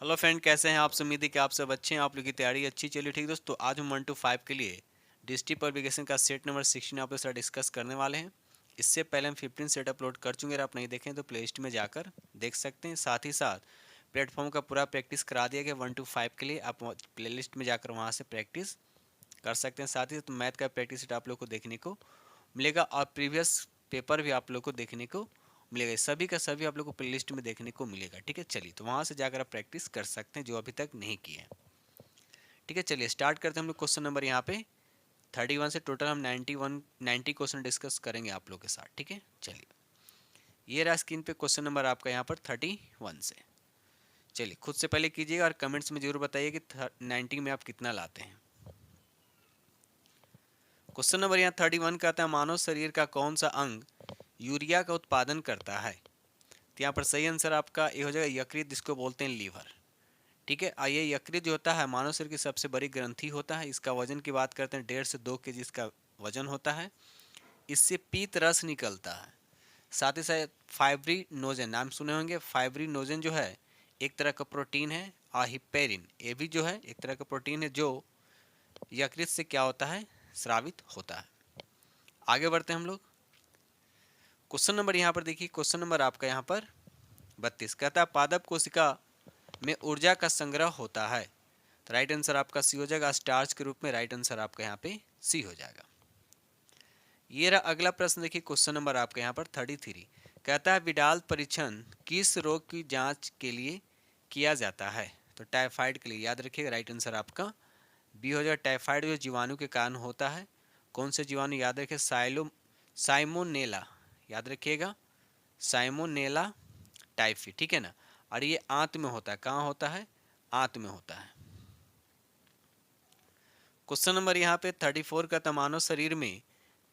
Hello friend, कैसे हैं आप? उम्मीद है कि आप सब अच्छे हैं। आप लोग की तैयारी अच्छी चलिए। ठीक दोस्तों, आज हम 1 to 5 के लिए डिस्ट्रिक्ट पब्लिकेशन का सेट नंबर 16 आप लोग के साथ डिस्कस करने वाले हैं। इससे पहले हम 15 सेट अपलोड कर चुके हैं। अगर आप नहीं देखें तो प्ले लिस्ट में जाकर देख सकते हैं। साथ ही साथ प्लेटफॉर्म का पूरा प्रैक्टिस करा दिया गया 1 to 5 के लिए। आप प्ले लिस्ट में जाकर वहाँ से प्रैक्टिस कर सकते हैं। साथ ही साथ मैथ का प्रैक्टिस सेट आप लोग को देखने को मिलेगा और प्रीवियस पेपर भी आप लोग को देखने को मिलेगा। सभी का सभी आप लोग को प्लेलिस्ट में देखने को मिलेगा। ठीक है, चलिए तो वहाँ से जाकर आप प्रैक्टिस कर सकते हैं जो अभी तक नहीं किए हैं। ठीक है, चलिए स्टार्ट करते हैं हम लोग। क्वेश्चन नंबर यहाँ पे 31 से टोटल हम 90 क्वेश्चन डिस्कस करेंगे आप लोग के साथ। ठीक है, चलिए ये रहा स्क्रीन पे क्वेश्चन नंबर आपका यहाँ पर 31 से। चलिए खुद से पहले कीजिएगा और कमेंट्स में जरूर बताइए कि 90 में आप कितना लाते हैं। क्वेश्चन नंबर यहाँ 31 का आता है, मानव शरीर का कौन सा अंग यूरिया का उत्पादन करता है? तो यहाँ पर सही आंसर आपका ये हो जाएगा यकृत, जिसको बोलते हैं लीवर। ठीक है, आइए यकृत जो होता है मानव शरीर की सबसे बड़ी ग्रंथि होता है। इसका वजन की बात करते हैं 1.5 से 2 kg इसका वजन होता है। इससे पीत रस निकलता है। साथ ही साथ फाइब्रिनोजन नाम सुने होंगे। फाइब्रिनोजन जो है एक तरह का प्रोटीन है और हिपेरिन ये भी जो है एक तरह का प्रोटीन है जो यकृत से क्या होता है, स्रावित होता है। आगे बढ़ते हैं हम लोग। क्वेश्चन नंबर यहाँ पर देखिए, क्वेश्चन नंबर आपका यहाँ पर 32 कहता है पादप कोशिका में ऊर्जा का संग्रह होता है। तो राइट आंसर आपका सी हो जाएगा। स्टार्च के रूप में राइट आंसर आपका यहाँ पे सी हो जाएगा। ये रहा अगला प्रश्न देखिए, क्वेश्चन नंबर आपका यहाँ पर 33 कहता है विडाल परीक्षण किस रोग की जांच के लिए किया जाता है? तो टाइफाइड के लिए। याद रखिएगा राइट आंसर आपका बी हो जाएगा। टाइफाइड जो जीवाणु के कारण होता है। कौन से जीवाणु? याद रखिए साइमोनेला। याद रखिएगा साइमोनेला टाइफी। ठीक है ना, और ये आंत में होता है। कहाँ होता है? आंत में होता है। क्वेश्चन नंबर यहाँ पे 34 का मानव शरीर में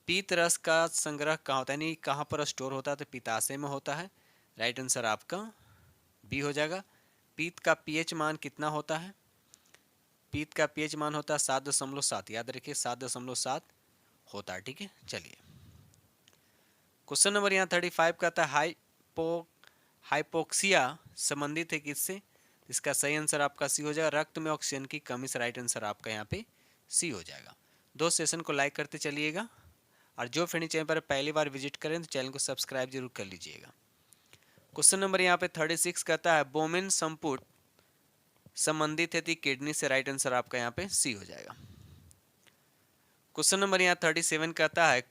पीत रस का संग्रह कहाँ होता है, यानी कहाँ पर स्टोर होता है? तो पित्ताशय में होता है। राइट आंसर आपका बी हो जाएगा। पीत का पीएच मान कितना होता है? पीत का पीएच मान होता है 7.7। याद रखिए 7.7 होता है। ठीक है, चलिए क्वेश्चन नंबर यहाँ 35 का था हाइपोक्सिया संबंधित है किससे? इसका सही आंसर आपका सी हो जाएगा। रक्त में ऑक्सीजन की कमी से राइट आंसर आपका यहाँ पे सी हो जाएगा। दो सेशन को लाइक करते चलिएगा और जो फ्रेंड चैनल पर पहली बार विजिट करें तो चैनल को सब्सक्राइब जरूर कर लीजिएगा। क्वेश्चन नंबर यहाँ पे 36 कहता है बोमेन संपुट संबंधित है किडनी से। राइट आंसर आपका यहाँ पे सी हो जाएगा। क्वेश्चन नंबर यहाँ 37 कहता है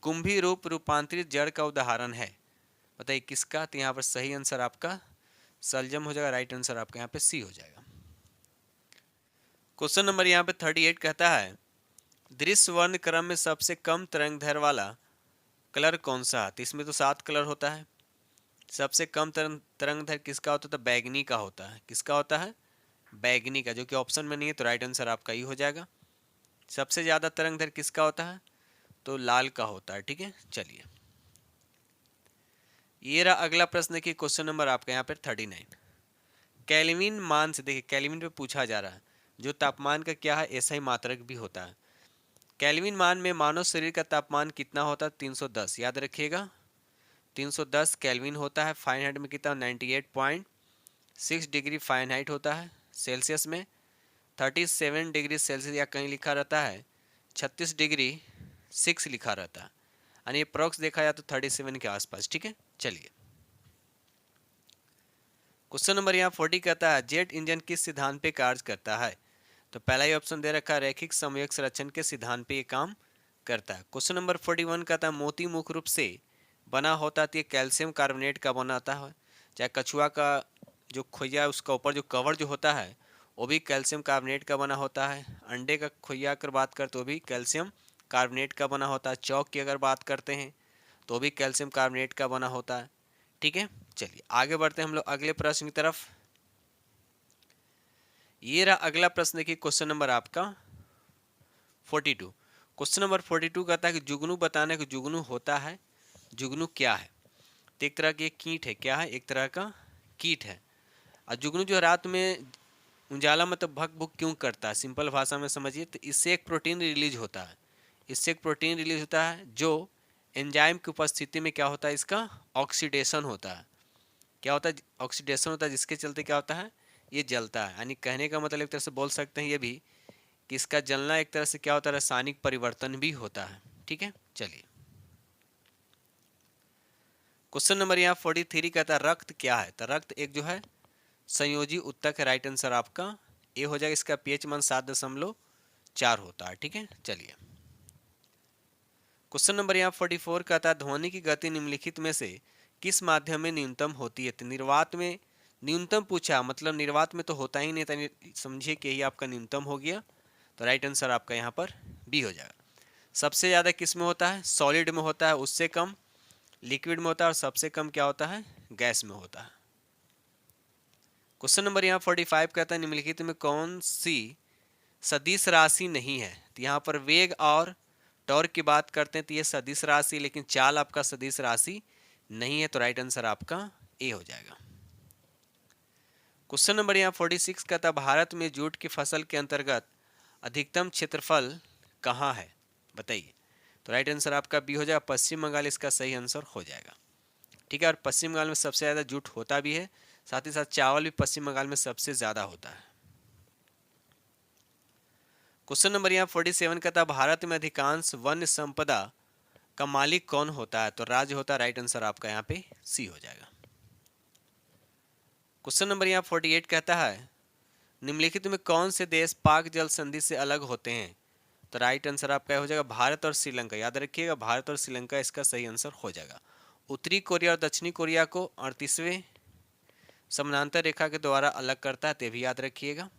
कुंभी रूप रूपांतरित जड़ का उदाहरण है, बताइए किसका? तो यहाँ पर सही आंसर आपका सलजम हो जाएगा। राइट आंसर आपका यहाँ पे सी हो जाएगा। क्वेश्चन नंबर यहाँ पे 38 कहता है दृश्य वर्ण क्रम में सबसे कम तरंग दैर्घ्य वाला कलर कौन सा है? तो इसमें तो 7 कलर होता है। सबसे कम तरंग दैर्घ्य किसका होता है? तो बैगनी का होता है। किसका होता है? बैगनी का, जो कि ऑप्शन में नहीं है। तो राइट आंसर आपका ही हो जाएगा। सबसे ज्यादा तरंग दैर्घ्य किसका होता है? तो लाल का होता है। ठीक है, चलिए ये रहा अगला प्रश्न देखिए, क्वेश्चन नंबर आपका यहाँ पर 39 केल्विन मान से। देखिए केल्विन पे पूछा जा रहा है, जो तापमान का क्या है ऐसा ही मात्रक भी होता है। केल्विन मान में मानव शरीर का तापमान कितना होता है? 310। याद रखिएगा 310 केल्विन होता है। फारेनहाइट में कितना? 98.6 डिग्री फारेनहाइट होता है। सेल्सियस में 37 डिग्री सेल्सियस या कहीं लिखा रहता है 36 डिग्री 6 लिखा रहता है, यानी अप्रॉक्स देखा जाए तो 37 के आसपास। ठीक है, चलिए क्वेश्चन नंबर यहाँ 40 कहता है जेट इंजन किस सिद्धांत पे कार्य करता है? तो पहला ही ऑप्शन दे रखा है रैखिक संवेग संरक्षण के सिद्धांत पे ये काम करता है। क्वेश्चन नंबर 41 कहता है मोती मुख्य रूप से बना होता है, तो ये कैल्शियम कार्बोनेट का बना होता है। चाहे कछुआ का जो खोइया है उसका ऊपर जो कवर जो होता है वो भी कैल्शियम कार्बोनेट का बना होता है। अंडे का खोइया अगर बात करते तो भी कैल्शियम कार्बोनेट का बना होता है। चौक की अगर बात करते हैं तो भी कैल्शियम कार्बोनेट का बना होता है। ठीक है, चलिए आगे बढ़ते हैं हम लोग अगले प्रश्न की तरफ। ये रहा अगला प्रश्न देखिए, क्वेश्चन नंबर आपका 42। क्वेश्चन नंबर 42 कहता है कि जुगनू बताना कि जुगनू होता है। जुगनू क्या है? तो एक तरह की कीट है। क्या है? एक तरह का कीट है। और जुगनू जो रात में उजाला मतलब भक भुक क्यों करता है, सिंपल भाषा में समझिए तो इससे एक प्रोटीन रिलीज होता है। इससे एक प्रोटीन रिलीज होता है जो एंजाइम की उपस्थिति में क्या होता है, इसका ऑक्सीडेशन होता है। क्या होता है, ऑक्सीडेशन होता है, जिसके चलते क्या होता है, ये जलता है। यानी कहने का मतलब एक तरह से बोल सकते हैं ये भी कि इसका जलना एक तरह से क्या होता है, रासायनिक परिवर्तन भी होता है। ठीक है, चलिए क्वेश्चन नंबर यहाँ 43 कहता है रक्त क्या है। तो रक्त एक जो है संयोजी उत्तक है। राइट आंसर आपका ए हो जाएगा। इसका पीएच मान 7.4 होता है। ठीक है, चलिए क्वेश्चन नंबर यहाँ 44 कहता है ध्वनि की गति निम्नलिखित में से किस माध्यम में न्यूनतम होती है। तो निर्वात में न्यूनतम पूछा, मतलब निर्वात में तो होता ही नहीं था, समझिए कि यही आपका न्यूनतम हो गया। तो राइट आंसर आपका यहाँ पर बी हो जाएगा। सबसे ज़्यादा किस में होता है, सॉलिड में होता है, उससे कम लिक्विड में होता है, और सबसे कम क्या होता है, गैस में होता है। क्वेश्चन नंबर यहाँ 45 कहता है निम्नलिखित में कौन सी सदिश राशि नहीं है। तो यहाँ पर वेग और टॉर्क की बात करते हैं तो ये सदिश राशि, लेकिन चाल आपका सदिश राशि नहीं है। तो राइट आंसर आपका ए हो जाएगा। क्वेश्चन नंबर यहाँ 46 कहता है भारत में जूट की फसल के अंतर्गत अधिकतम क्षेत्रफल कहाँ है, बताइए। तो राइट आंसर आपका बी हो जाएगा, पश्चिम बंगाल इसका सही आंसर हो जाएगा। ठीक है, और पश्चिम बंगाल में सबसे ज़्यादा जूट होता भी है, साथ ही साथ चावल भी पश्चिम बंगाल में सबसे ज़्यादा होता है। क्वेश्चन नंबर यहाँ 47 कहता है भारत में अधिकांश वन्य संपदा का मालिक कौन होता है। तो राज्य होता है। राइट आंसर आपका यहाँ पे सी हो जाएगा। क्वेश्चन नंबर यहाँ 48 कहता है निम्नलिखित में कौन से देश पाक जल संधि से अलग होते हैं। तो राइट आंसर आपका हो जाएगा भारत और श्रीलंका। याद रखिएगा, भारत और श्रीलंका इसका सही आंसर हो जाएगा। उत्तरी कोरिया और दक्षिणी कोरिया को 38वें समानांतर रेखा के द्वारा अलग करता है, तो भी याद रखिएगा।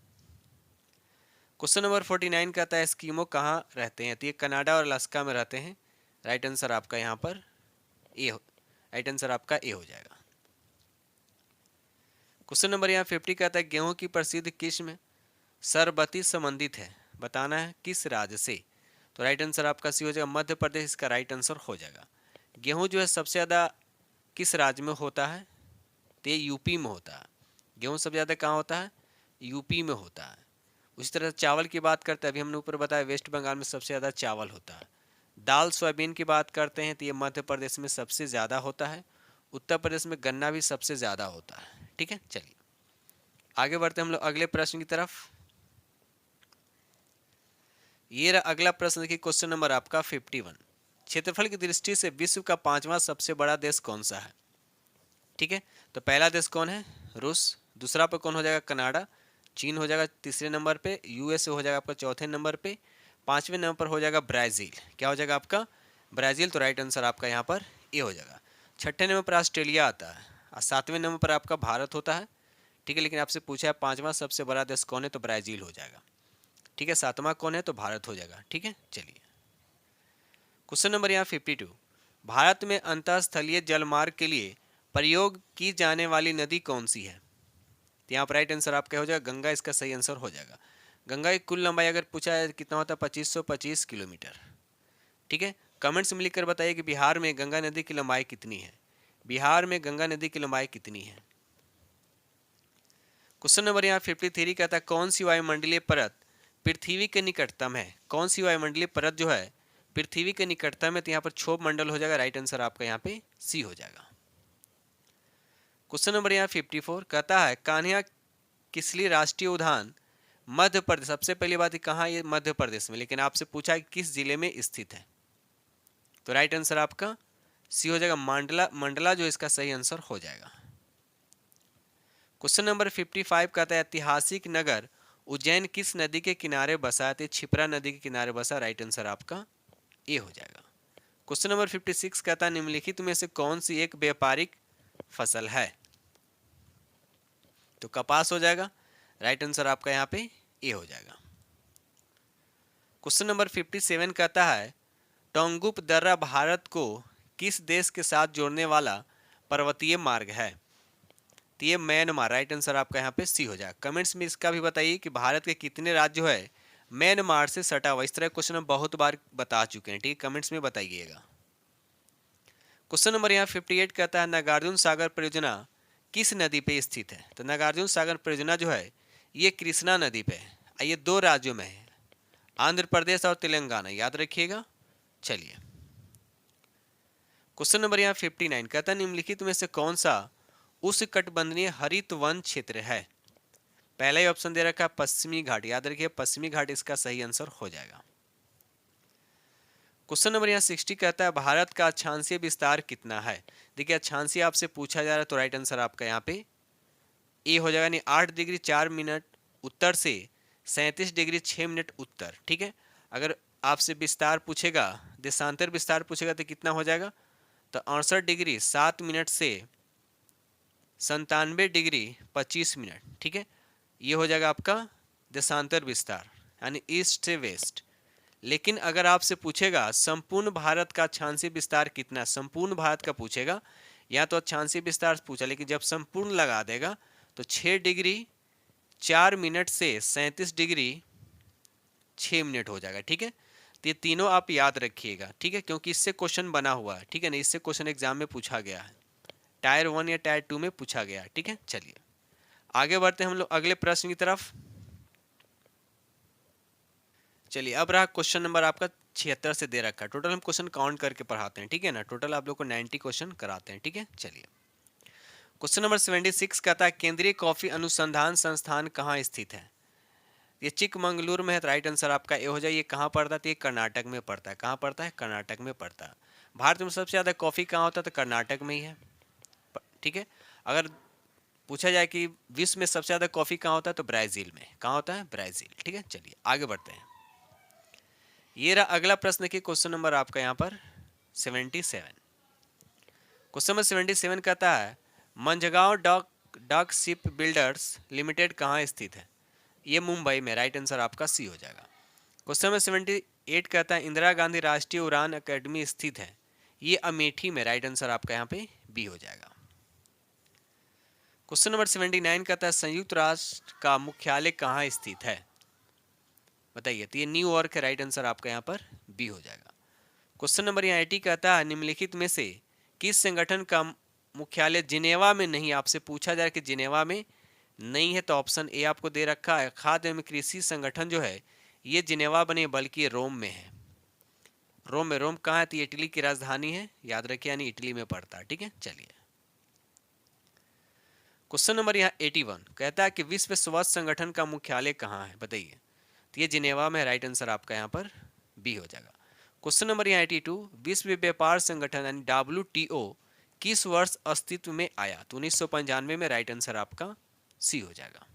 क्वेश्चन नंबर 49 कहता है एस्किमो कहाँ रहते हैं। तो ये कनाडा और अलास्का में रहते हैं। राइट आंसर आपका यहाँ पर ए हो, राइट आंसर आपका ए हो जाएगा। क्वेश्चन नंबर यहाँ 50 कहता है गेहूं की प्रसिद्ध किस्म सरबती संबंधित है, बताना है किस राज्य से। तो राइट आंसर आपका सी हो जाएगा, मध्य प्रदेश इसका राइट आंसर हो जाएगा। गेहूं जो है सबसे ज़्यादा किस राज्य में होता है, तो ये यूपी में होता है। गेहूं सबसे ज़्यादा कहाँ होता है, यूपी में होता है। उसी तरह चावल की बात करते हैं, अभी हमने ऊपर बताया वेस्ट बंगाल में सबसे ज़्यादा चावल होता है। दाल सोयाबीन की बात करते हैं तो ये मध्य प्रदेश में सबसे ज़्यादा होता है। उत्तर प्रदेश में गन्ना भी सबसे ज़्यादा होता है। ठीक है, चलिए आगे बढ़ते हैं हम लोग अगले प्रश्न की तरफ। ये रहा अगला प्रश्न, देखिए क्वेश्चन नंबर आपका 51। क्षेत्रफल की दृष्टि से विश्व का 5वां सबसे बड़ा देश कौन सा है। ठीक है, तो पहला देश कौन है, रूस। दूसरा पर कौन हो जाएगा, कनाडा। चीन हो जाएगा तीसरे नंबर पे। यूएसए हो जाएगा आपका चौथे नंबर पे। 5वें नंबर पर हो जाएगा ब्राज़ील। क्या हो जाएगा आपका, ब्राज़ील। तो राइट आंसर आपका यहाँ पर ए हो जाएगा। छठे नंबर पर ऑस्ट्रेलिया आता है और 7वें नंबर पर आपका भारत होता है। ठीक है, लेकिन आपसे पूछा है 5वां सबसे बड़ा देश कौन है, तो ब्राज़ील हो जाएगा। ठीक है, 7वां कौन है, तो भारत हो जाएगा। ठीक है, चलिए क्वेश्चन नंबर यहाँ 52। भारत में अंतःस्थलीय जलमार्ग के लिए प्रयोग की जाने वाली नदी कौन सी है। तो यहाँ पर राइट आंसर आपका हो जाएगा गंगा, इसका सही आंसर हो जाएगा। गंगा की कुल लंबाई अगर पूछा है कितना होता है, 2525 किलोमीटर। ठीक है, कमेंट्स में लिखकर बताइए कि बिहार में गंगा नदी की लंबाई कितनी है। बिहार में गंगा नदी की लंबाई कितनी है। क्वेश्चन नंबर यहाँ 53 कहता है कौन सी वायुमंडलीय परत पृथ्वी के निकटतम है। कौन सी वायुमंडलीय परत जो है पृथ्वी के निकटतम है, तो यहाँ पर क्षोभ मंडल हो जाएगा। राइट आंसर आपका यहाँ पे सी हो जाएगा। क्वेश्चन नंबर यहाँ 54 कहता है कान्हा किसली राष्ट्रीय उद्यान मध्य प्रदेश। सबसे पहली बात कहाँ, ये मध्य प्रदेश में, लेकिन आपसे पूछा है किस जिले में स्थित है। तो राइट आंसर आपका सी हो जाएगा, मंडला। मंडला जो इसका सही आंसर हो जाएगा। क्वेश्चन नंबर 55 कहता है ऐतिहासिक नगर उज्जैन किस नदी के किनारे बसा है। तो क्षिप्रा नदी के किनारे बसा। राइट आंसर आपका ए हो जाएगा। क्वेश्चन नंबर 56 कहता है निम्नलिखित में से कौन सी एक व्यापारिक फसल है। तो कपास हो जाएगा। राइट आंसर आपका यहाँ पे ए हो जाएगा। क्वेश्चन नंबर 57 कहता है टोंगुप दर्रा भारत को किस देश के साथ जोड़ने वाला पर्वतीय मार्ग है। तो ये म्यांमार। राइट आंसर आपका यहाँ पे सी हो जाएगा। कमेंट्स में इसका भी बताइए कि भारत के कितने राज्य जो है म्यांमार से सटा हुआ। इस तरह क्वेश्चन हम बहुत बार बता चुके हैं। ठीक है, कमेंट्स में बताइएगा। क्वेश्चन नंबर यहाँ 58 कहता है नागार्जुन सागर परियोजना किस नदी पे स्थित है। तो नागार्जुन सागर परियोजना जो है ये कृष्णा नदी पे है। ये 2 राज्यों में है, आंध्र प्रदेश और तेलंगाना। याद रखिएगा। चलिए क्वेश्चन नंबर यहाँ 59 कहता है निम्नलिखित में से कौन सा उष्णकटिबंधीय हरित वन क्षेत्र है? पहला ही ऑप्शन दे रखा है पश्चिमी घाट, याद रखिए पश्चिमी घाट इसका सही आंसर हो जाएगा। क्वेश्चन नंबर यहाँ 60 कहता है भारत का अक्षांशीय विस्तार कितना है? देखिए अक्षांशीय आपसे पूछा जा रहा है तो राइट आंसर आपका यहाँ पे ए हो जाएगा, यानी 8 डिग्री 4 मिनट उत्तर से 37 डिग्री 6 मिनट उत्तर। ठीक है, अगर आपसे विस्तार पूछेगा, देशांतर विस्तार पूछेगा तो कितना हो जाएगा, तो 68 डिग्री 7 मिनट से 97 डिग्री 25 मिनट। ठीक है, ये हो जाएगा आपका देशांतर विस्तार यानी ईस्ट से वेस्ट। लेकिन अगर आपसे पूछेगा संपूर्ण भारत का अक्षांशीय विस्तार कितना, संपूर्ण भारत का पूछेगा, या तो अक्षांशीय विस्तार पूछा, लेकिन जब संपूर्ण लगा देगा तो 6 डिग्री 4 मिनट से 37 डिग्री 6 मिनट हो जाएगा। ठीक है, तो ये तीनों आप याद रखिएगा। ठीक है, क्योंकि इससे क्वेश्चन बना हुआ है। ठीक है ना, इससे क्वेश्चन एग्जाम में पूछा गया है, टायर 1 या टायर 2 में पूछा गया है। ठीक है, चलिए आगे बढ़ते हैं हम लोग अगले प्रश्न की तरफ। चलिए अब रहा क्वेश्चन नंबर आपका 76 से दे रखा है। टोटल हम क्वेश्चन काउंट करके पढ़ाते हैं। ठीक है ना, टोटल आप लोग को 90 क्वेश्चन कराते हैं। ठीक है, चलिए क्वेश्चन नंबर 76 कहता है केंद्रीय कॉफी अनुसंधान संस्थान कहाँ स्थित है? ये चिकमंगलुरु में है, तो राइट आंसर आपका ए हो जाए। ये कहाँ पड़ता है? तो ये कर्नाटक में पड़ता है। कहाँ पड़ता है? कर्नाटक में पड़ता है। भारत में सबसे ज़्यादा कॉफ़ी कहाँ होता है? तो कर्नाटक में ही है। ठीक है, अगर पूछा जाए कि विश्व में सबसे ज़्यादा कॉफ़ी कहाँ होता है, तो ब्राज़ील में। कहाँ होता है? ब्राज़ील। ठीक है, चलिए आगे बढ़ते हैं। ये रहा अगला प्रश्न की क्वेश्चन नंबर आपका यहाँ पर 77। क्वेश्चन नंबर 77 कहता है Mazagon Dock Ship Builders Limited कहाँ स्थित है? ये मुंबई में। राइट आंसर आपका सी हो जाएगा। क्वेश्चन नंबर 78 कहता है इंदिरा गांधी राष्ट्रीय उड़ान अकेडमी स्थित है? ये अमेठी में। राइट आंसर आपका यहाँ पे बी हो जाएगा। क्वेश्चन नंबर 79 कहता है संयुक्त राष्ट्र का मुख्यालय कहाँ स्थित है? बताइए, तो ये न्यूयॉर्क है। राइट आंसर आपका यहाँ पर बी हो जाएगा। क्वेश्चन नंबर यहाँ 80 कहता है निम्नलिखित में से किस संगठन का मुख्यालय जिनेवा में नहीं? आपसे पूछा जाए कि जिनेवा में नहीं है, तो ऑप्शन ए आपको दे रखा है खाद्य एवं कृषि संगठन जो है ये जिनेवा बने, बल्कि ये रोम में है। रोम में। रोम कहाँ है? तो ये इटली की राजधानी है, याद रखिए, यानी इटली में पड़ता है। ठीक है, चलिए क्वेश्चन नंबर यहाँ 81 कहता है कि विश्व स्वास्थ्य संगठन का मुख्यालय कहाँ है? बताइए, तो ये जिनेवा में। राइट आंसर आपका यहाँ पर बी हो जाएगा। क्वेश्चन नंबर यहाँ 82 विश्व व्यापार संगठन यानी WTO किस वर्ष अस्तित्व में आया? तो 1995 में। राइट आंसर आपका सी हो जाएगा।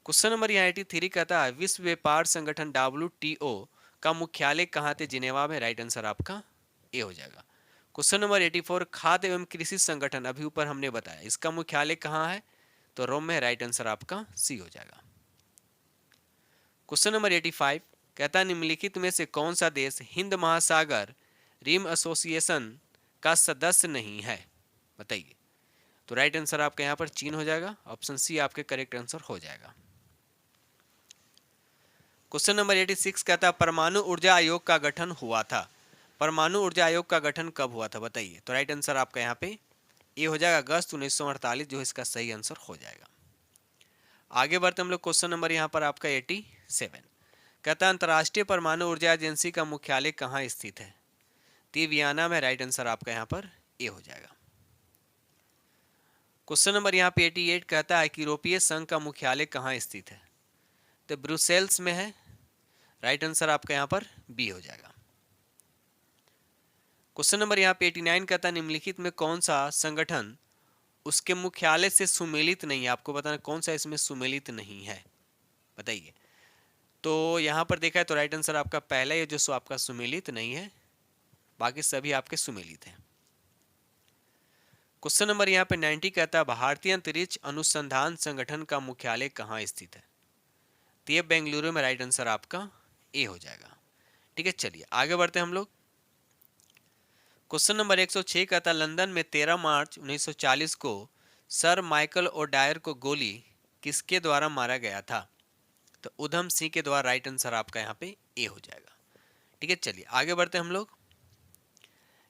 क्वेश्चन नंबर यहाँ 83 कहता है विश्व व्यापार संगठन WTO का मुख्यालय कहाँ थे? जिनेवा में। राइट आंसर आपका ए हो जाएगा। क्वेश्चन नंबर 84 खाद्य एवं कृषि संगठन अभी ऊपर हमने बताया, इसका मुख्यालय कहाँ है? तो रोम में। राइट आंसर आपका सी हो जाएगा। क्वेश्चन नंबर 85 कहता है निम्नलिखित में से कौन सा देश हिंद महासागर रिम एसोसिएशन का सदस्य नहीं है? बताइए, तो राइट आंसर आपका यहाँ पर चीन हो जाएगा। ऑप्शन सी आपके करेक्ट आंसर हो जाएगा। क्वेश्चन नंबर 86 कहता है परमाणु ऊर्जा आयोग का गठन हुआ था? परमाणु ऊर्जा आयोग का गठन कब हुआ था? बताइए, तो राइट आंसर आपका यहाँ पे ये हो जाएगा अगस्त 1948, जो इसका सही आंसर हो जाएगा। आगे बढ़ते हम लोग क्वेश्चन नंबर यहाँ पर आपका 87 कहता है अंतर्राष्ट्रीय परमाणु ऊर्जा एजेंसी का मुख्यालय कहाँ स्थित है? तो वियना में। राइट आंसर आपका यहाँ पर ए हो जाएगा। क्वेश्चन नंबर यहाँ पे 88 कहता है कि यूरोपीय संघ का मुख्यालय कहाँ स्थित है? तो ब्रुसेल्स में है। राइट आंसर आपका यहाँ पर बी हो जाएगा। क्वेश्चन नंबर यहाँ पे 89 कहता है निम्नलिखित में कौन सा संगठन उसके मुख्यालय से सुमेलित नहीं है? आपको बताना कौन सा इसमें सुमेलित नहीं है, बताइए। तो यहाँ पर देखा है तो राइट आंसर आपका पहला है जो आपका सुमेलित नहीं है, बाकी सभी आपके सुमेलित हैं। क्वेश्चन नंबर यहाँ पे 90 कहता है भारतीय अंतरिक्ष अनुसंधान संगठन का मुख्यालय कहाँ स्थित है? तो ये बेंगलुरु में। राइट आंसर आपका ए हो जाएगा। ठीक है, चलिए आगे बढ़ते हैं हम लोग। क्वेश्चन नंबर 106 कहता है लंदन में 13 मार्च 1940 को सर माइकल ओडायर को गोली किसके द्वारा मारा गया था? तो उधम सिंह के द्वारा। राइट आंसर आपका यहाँ पे ए हो जाएगा। ठीक है, चलिए आगे बढ़ते हैं हम लोग।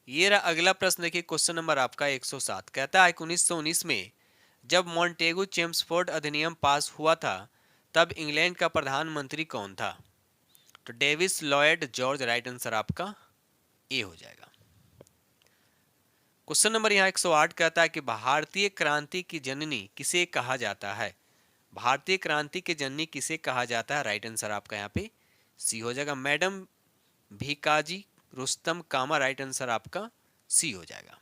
ये रहा अगला प्रश्न देखिए, क्वेश्चन नंबर आपका 107 कहता है 1919 में जब मॉन्टेगू चेम्सफोर्ड अधिनियम पास हुआ था तब इंग्लैंड का प्रधानमंत्री कौन था? तो Davis Lloyd George. Right answer आपका ए हो जाएगा। क्वेश्चन नंबर यहाँ 108 कहता है कि भारतीय क्रांति की जननी किसे कहा जाता है। भारतीय क्रांति की जननी किसे कहा जाता है? राइट आंसर आपका यहाँ पे सी हो जाएगा, मैडम भीकाजी रुस्तम कामा। राइट आंसर आपका सी हो जाएगा।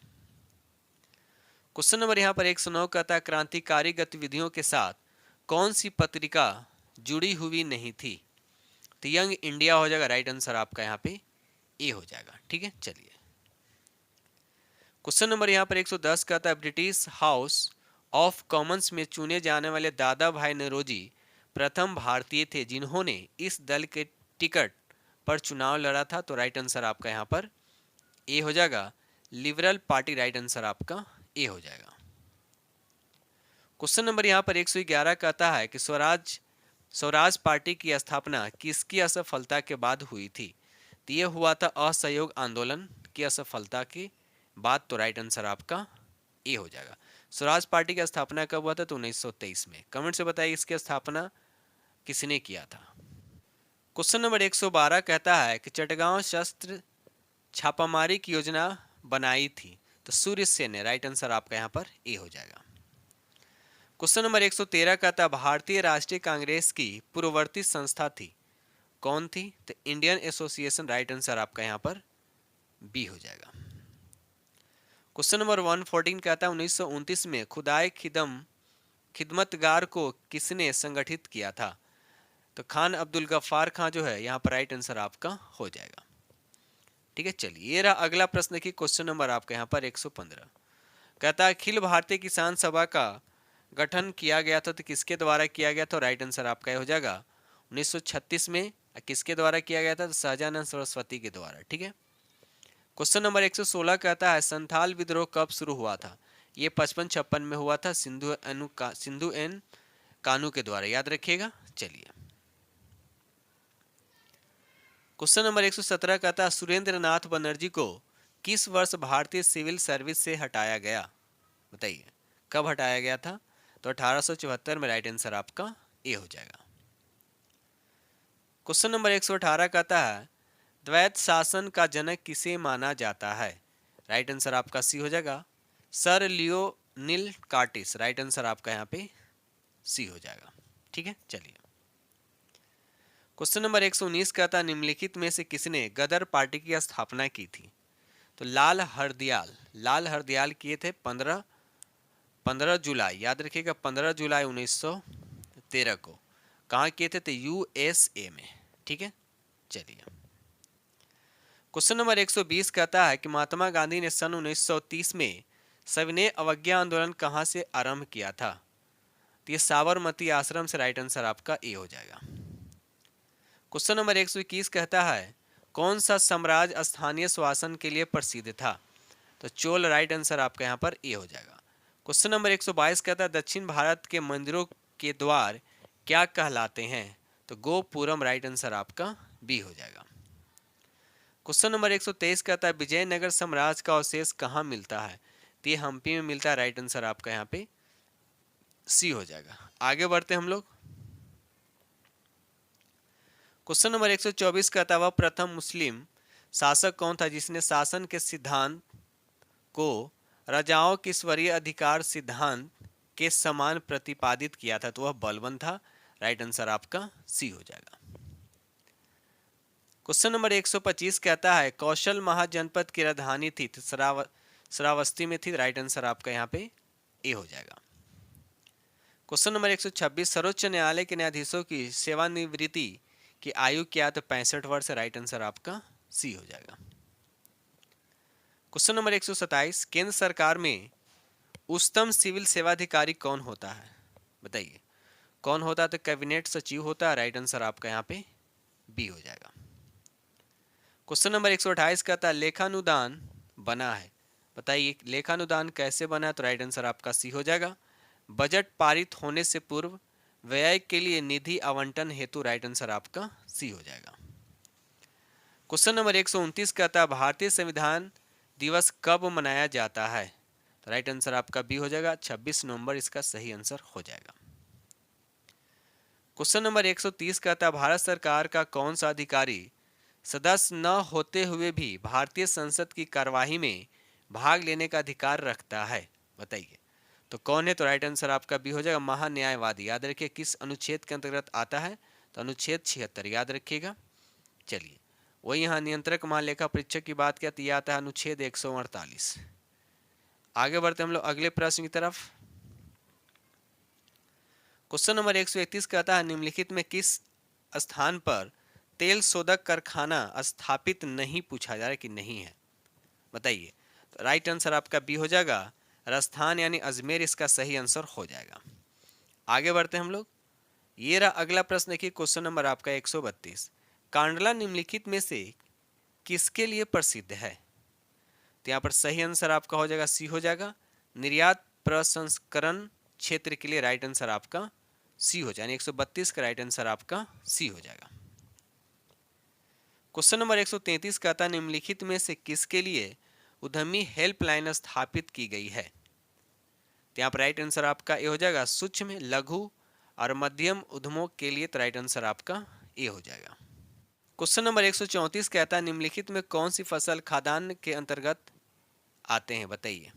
क्वेश्चन नंबर यहाँ पर 109 कहता है क्रांतिकारी गतिविधियों के साथ कौन सी पत्रिका जुड़ी हुई नहीं थी? तो यंग इंडिया हो जाएगा। राइट आंसर आपका यहाँ पे ए हो जाएगा। ठीक है, चलिए क्वेश्चन नंबर यहाँ पर 110 कहता है ब्रिटिश हाउस ऑफ कॉमन्स में चुने जाने वाले दादा भाई नौरोजी प्रथम भारतीय थे जिन्होंने इस दल के टिकट पर चुनाव लड़ा था। तो राइट आंसर आपका यहाँ पर ए हो जाएगा, लिबरल पार्टी। राइट आंसर आपका ए हो जाएगा। क्वेश्चन नंबर यहाँ पर 111 कहता है कि स्वराज पार्टी की स्थापना किसकी असफलता के बाद हुई थी? तो ये हुआ था असहयोग आंदोलन की असफलता के बाद। तो राइट आंसर आपका ए हो जाएगा। स्वराज पार्टी की स्थापना कब हुआ था? तो 1923 में। कमेंट से बताइए इसकी स्थापना किसने किया था। क्वेश्चन नंबर 112 कहता है कि चटगांव शस्त्र छापामारी की योजना बनाई थी। तो सूर्य सेन ने। राइट आंसर आपका यहाँ पर ए हो जाएगा। क्वेश्चन नंबर 113 कहता है भारतीय राष्ट्रीय कांग्रेस की पूर्ववर्ती संस्था थी, कौन थी? तो इंडियन एसोसिएशन। राइट आंसर आपका यहाँ पर बी हो जाएगा। क्वेश्चन नंबर 114 कहता है 1929 में खुदाई खिदमतगार को किसने संगठित किया था? तो खान अब्दुल गफ्फार खान जो है यहाँ पर। राइट आंसर आपका हो जाएगा। ठीक है, चलिए ये रहा अगला प्रश्न की क्वेश्चन नंबर आपका यहाँ पर 115 कहता है अखिल भारतीय किसान सभा का गठन किया गया था। तो किसके द्वारा किया गया था? राइट आंसर आपका हो जाएगा 1936 में। किसके द्वारा किया गया था? तो सहजानंद सरस्वती के द्वारा। ठीक है। क्वेश्चन नंबर 116 कहता है संथाल विद्रोह कब शुरू हुआ था? ये 55-56 में हुआ था सिंधु एन कानू के द्वारा, याद रखिएगा। चलिए क्वेश्चन नंबर 117 कहता है सुरेंद्र नाथ बनर्जी को किस वर्ष भारतीय सिविल सर्विस से हटाया गया? बताइए कब हटाया गया था? तो 1874 में। राइट आंसर आपका ए हो जाएगा। क्वेश्चन नंबर 118 कहता है द्वैत शासन का जनक किसे माना जाता है? राइट आंसर आपका सी हो जाएगा, sir Lionel Curtis. Right answer आपका यहाँ पे सी हो जाएगा। ठीक है, चलिए क्वेश्चन नंबर 119 कहता है निम्नलिखित में से किसने गदर पार्टी की स्थापना की थी? तो लाल हरदयाल किए थे 15 जुलाई, याद रखिएगा 15 जुलाई 1913 को। कहाँ किए थे? तो यूएसए में। ठीक है, चलिए क्वेश्चन नंबर 120 कहता है कि महात्मा गांधी ने सन 1930 में सविनय अवज्ञा आंदोलन कहाँ से आरंभ किया था? तो ये साबरमती आश्रम से। राइट आंसर आपका ए हो जाएगा। क्वेश्चन नंबर 121 कहता है कौन सा साम्राज्य स्थानीय शासन के लिए प्रसिद्ध था? तो चोल। राइट आंसर आपका यहाँ पर ए हो जाएगा। क्वेश्चन नंबर 122 कहता है दक्षिण भारत के मंदिरों के द्वार क्या कहलाते हैं? तो गोपुरम। राइट आंसर आपका बी हो जाएगा। क्वेश्चन नंबर 123 कहता है विजयनगर साम्राज्य का अवशेष कहाँ मिलता है? तो ये हम्पी में मिलता है। राइट आंसर आपका यहाँ पे सी हो जाएगा। आगे बढ़ते हम लोग। क्वेश्चन नंबर 124 कहता है वह प्रथम मुस्लिम शासक कौन था जिसने शासन के सिद्धांत को राजाओं के ईश्वरीय अधिकार सिद्धांत के समान प्रतिपादित किया था? तो वह बलबन था। राइट आंसर आपका सी हो जाएगा। क्वेश्चन नंबर 125 कहता है कौशल महाजनपद की राजधानी थी तो श्रावस्ती में थी। राइट आंसर आपका यहाँ पे ए हो जाएगा। क्वेश्चन नंबर 126 सर्वोच्च न्यायालय के न्यायाधीशों की सेवानिवृत्ति की आयु क्या? तो 65 वर्ष। राइट आंसर आपका सी हो जाएगा। क्वेश्चन नंबर 127 केंद्र सरकार में उच्चतम सिविल सेवाधिकारी कौन होता है? बताइए कौन होता है? तो कैबिनेट सचिव होता है। राइट आंसर आपका यहाँ पे बी हो जाएगा। क्वेश्चन नंबर 128 कहता है लेखानुदान बना है, बताइए लेखानुदान कैसे बना है? तो राइट आंसर आपका सी हो जाएगा, बजट पारित होने से पूर्व व्यय के लिए निधि आवंटन हेतु। राइट आंसर आपका सी हो जाएगा। क्वेश्चन नंबर 129 कहता है भारतीय संविधान दिवस कब मनाया जाता है? तो राइट आंसर आपका बी हो जाएगा, 26 नवंबर इसका सही आंसर हो जाएगा। क्वेश्चन नंबर 130 कहता है भारत सरकार का कौन सा अधिकारी सदस्य न होते हुए भी भारतीय संसद की कार्यवाही में भाग लेने का अधिकार रखता है? बताइए तो कौन है? तो राइट आंसर आपका बी हो जाएगा, महान्यायवादी। याद रखिए किस अनुच्छेद के अंतर्गत आता है? तो अनुच्छेद 76, याद रखिएगा। चलिए वही यहाँ नियंत्रक महालेखा परीक्षक की बात किया तो यह आता है अनुच्छेद 148। आगे बढ़ते हम लोग अगले प्रश्न की तरफ। क्वेश्चन नंबर 131 कहता है निम्नलिखित में किस स्थान पर तेल शोधक कारखाना स्थापित नहीं? पूछा जा रहा है कि नहीं है, बताइए। तो राइट आंसर आपका बी हो जाएगा, राजस्थान यानी अजमेर इसका सही आंसर हो जाएगा। आगे बढ़ते हैं हम लोग। ये रहा अगला प्रश्न, देखिए क्वेश्चन नंबर आपका 132। कांडला निम्नलिखित में से किसके लिए प्रसिद्ध है? तो यहाँ पर सही आंसर आपका हो जाएगा सी हो जाएगा, निर्यात प्रसंस्करण क्षेत्र के लिए राइट आंसर आपका सी हो जाएगा। 132 का राइट आंसर आपका सी हो जाएगा। क्वेश्चन नंबर 133 कहता है निम्नलिखित में से किसके लिए उद्यमी हेल्पलाइन स्थापित की गई है? तो यहाँ पर राइट आंसर आपका ए हो जाएगा, सूक्ष्म लघु और मध्यम उद्यमों के लिए। तो राइट आंसर आपका ए हो जाएगा। क्वेश्चन नंबर 134 कहता है निम्नलिखित में कौन सी फसल खाद्यान्न के अंतर्गत आते हैं? बताइए।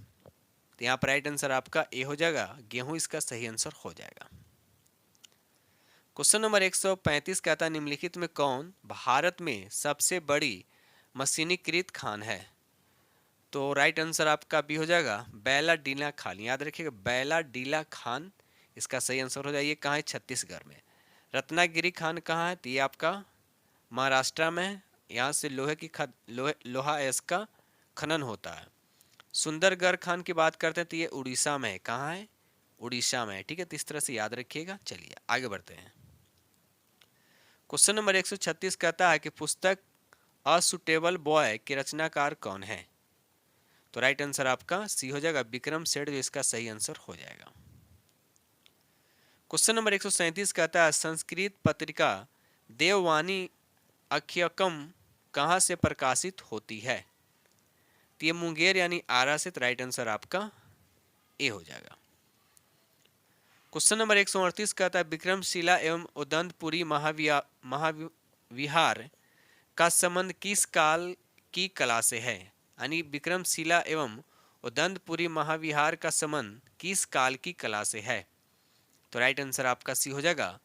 तो यहाँ पर राइट आंसर आपका ए हो जाएगा, गेहूं इसका सही आंसर हो जाएगा। क्वेश्चन नंबर 135 कहता है निम्नलिखित में कौन भारत में सबसे बड़ी मशीनीकृत खान है? तो राइट आंसर आपका बी हो जाएगा, बैलाडीला खान। याद रखिएगा बैलाडीला खान इसका सही आंसर हो जाएगा। कहाँ है? छत्तीसगढ़ में। रत्नागिरी खान कहाँ है? तो ये आपका महाराष्ट्र में। यहाँ से लोहा अयस्क का खनन होता है। सुंदरगढ़ खान की बात करते हैं तो ये उड़ीसा में है। कहाँ है? उड़ीसा में है। ठीक है, तो इस तरह से याद रखिएगा। चलिए आगे बढ़ते हैं। क्वेश्चन नंबर 136 कहता है कि पुस्तक अ सुटेबल बॉय के रचनाकार कौन है? तो राइट आंसर आपका सी हो जाएगा, विक्रम सेठ, जो इसका सही आंसर हो जाएगा। क्वेश्चन नंबर 137 कहता है संस्कृत पत्रिका देववाणी अख्यकम कहाँ से प्रकाशित होती है? तो ये मुंगेर यानी आरा से। तो राइट आंसर आपका ए हो जाएगा। क्वेश्चन नंबर 138 कहता है विक्रमशिला एवं उदंतपुरी महाविहार का संबंध किस काल की कला से है? यानी विक्रमशिला एवं उदंतपुरी महाविहार का संबंध किस काल की कला से है? तो राइट आंसर आपका सी हो जाएगा,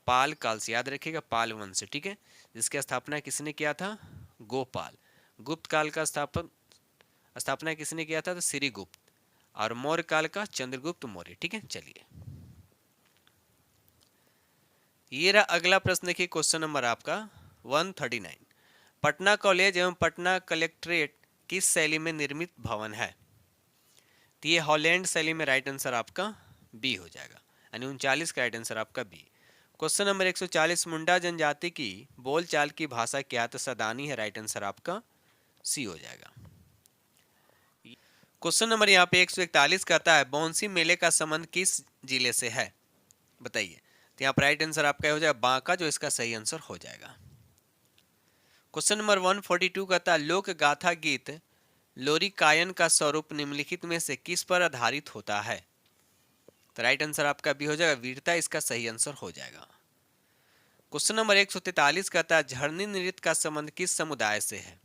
पाल काल से। याद रखिएगा पाल वंश से। ठीक है, जिसकी स्थापना किसने किया था? गोपाल। गुप्त काल का स्थापना किसने किया था? तो श्रीगुप्त। और मौर्य काल का चंद्रगुप्त मौर्य। ठीक है, चलिए ये रहा अगला प्रश्न। देखिए क्वेश्चन नंबर आपका 139। पटना कॉलेज एवं पटना कलेक्ट्रेट किस शैली में निर्मित भवन है? तो ये हॉलैंड शैली में। राइट आंसर आपका बी हो जाएगा, यानी 39 का राइट आंसर आपका बी। क्वेश्चन नंबर 140 मुंडा जनजाति की बोलचाल की भाषा क्या? तो सदानी है। राइट आंसर आपका सी हो जाएगा। क्वेश्चन नंबर यहाँ पे 141 कहता है बौंसी मेले का संबंध किस जिले से है? बताइए। तो यहाँ पर राइट आंसर आपका हो जाएगा बांका, जो इसका सही आंसर हो जाएगा। क्वेश्चन नंबर 142 कहता है लोक गाथा गीत लोरिकायन का स्वरूप निम्नलिखित में से किस पर आधारित होता है? तो राइट आंसर आपका भी हो जाएगा वीरता, इसका सही आंसर हो जाएगा। क्वेश्चन नंबर 143 कहता है झरनी नृत्य का संबंध किस समुदाय से है?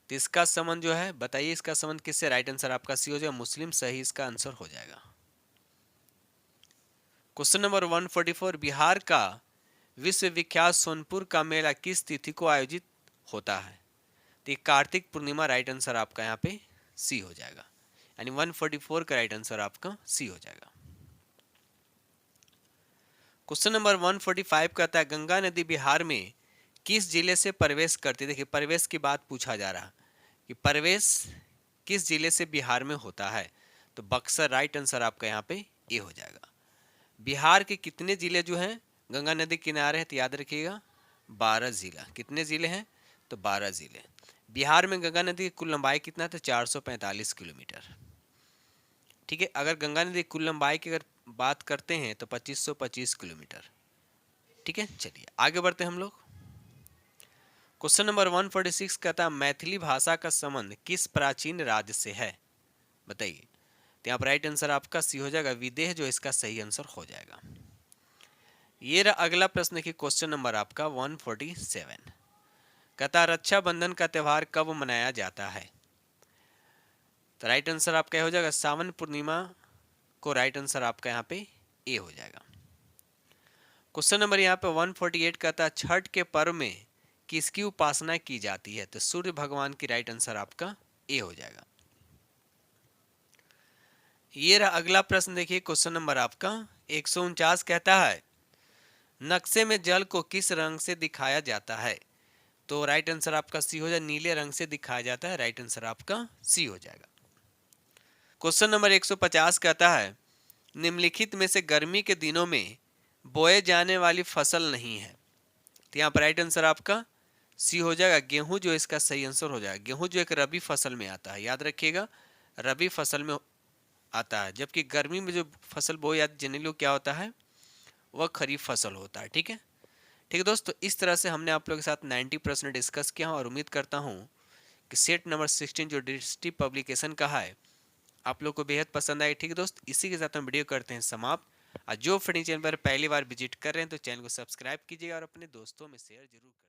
तो इसका संबंध जो है बताइए, इसका संबंध किससे? राइट आंसर आपका सी हो जाएगा मुस्लिम, सही इसका आंसर हो जाएगा। क्वेश्चन नंबर 144 बिहार का विश्वविख्यात सोनपुर का मेला किस तिथि को आयोजित होता है? तो कार्तिक पूर्णिमा। राइट आंसर आपका यहाँ पे सी हो जाएगा, यानी 144 का राइट आंसर आपका सी हो जाएगा। क्वेश्चन नंबर 145 कहता है गंगा नदी बिहार में किस जिले से प्रवेश करती है? देखिए प्रवेश की बात पूछा जा रहा है कि प्रवेश किस जिले से बिहार में होता है? तो बक्सर। राइट आंसर आपका यहाँ पे ए हो जाएगा। बिहार के कितने जिले जो हैं गंगा नदी किनारे हैं? तो याद रखिएगा 12 जिला। कितने जिले हैं? तो 12 जिले। बिहार में गंगा नदी की कुल लंबाई कितना है? तो 445 किलोमीटर। ठीक है, अगर गंगा नदी की कुल लंबाई की अगर बात करते हैं तो 2525 किलोमीटर। ठीक है, चलिए आगे बढ़ते हैं हम लोग। क्वेश्चन नंबर 146 कहता है मैथिली भाषा का संबंध किस प्राचीन राज्य से है? बताइए। तो यहाँ पर राइट आंसर आपका सी हो जाएगा विदेह, जो इसका सही आंसर हो जाएगा। ये रहा अगला प्रश्न की क्वेश्चन नंबर आपका 147 कहता रक्षाबंधन का त्यौहार कब मनाया जाता है? तो राइट आंसर आपका ये हो जाएगा सावन पूर्णिमा को राइट आंसर आपका यहाँ पे ए हो जाएगा। क्वेश्चन नंबर यहाँ पे 148 कहता है छठ के पर्व में किसकी उपासना की जाती है? तो सूर्य भगवान की राइट आंसर आपका ए हो जाएगा। ये रहा अगला प्रश्न, देखिए क्वेश्चन नंबर आपका 149 कहता है नक्शे में जल को किस रंग से दिखाया जाता है? तो राइट आंसर आपका सी हो जाएगा, नीले रंग से दिखाया जाता है, राइट आंसर आपका सी हो जाएगा। क्वेश्चन नंबर 150 कहता है निम्नलिखित में से गर्मी के दिनों में बोए जाने वाली फसल नहीं है? तो यहाँ पर राइट आंसर आपका सी हो जाएगा, गेहूं जो इसका सही आंसर हो जाएगा। गेहूं जो एक रबी फसल में आता है, याद रखिएगा रबी फसल में आता है, जबकि गर्मी में जो फसल बोई जाती है जनरली क्या होता है, वह खरीफ फसल होता है। ठीक है, ठीक है दोस्तों, इस तरह से हमने आप लोगों के साथ 90% डिस्कस किया और उम्मीद करता हूँ कि सेट नंबर 16 जो डिस्ट्रिक्ट पब्लिकेशन का है आप लोग को बेहद पसंद आए। ठीक है दोस्त, इसी के साथ हम वीडियो करते हैं समाप्त। और जो फ्रेंड चैनल पर पहली बार विजिट कर रहे हैं तो चैनल को सब्सक्राइब कीजिएगा और अपने दोस्तों में शेयर जरूर करें।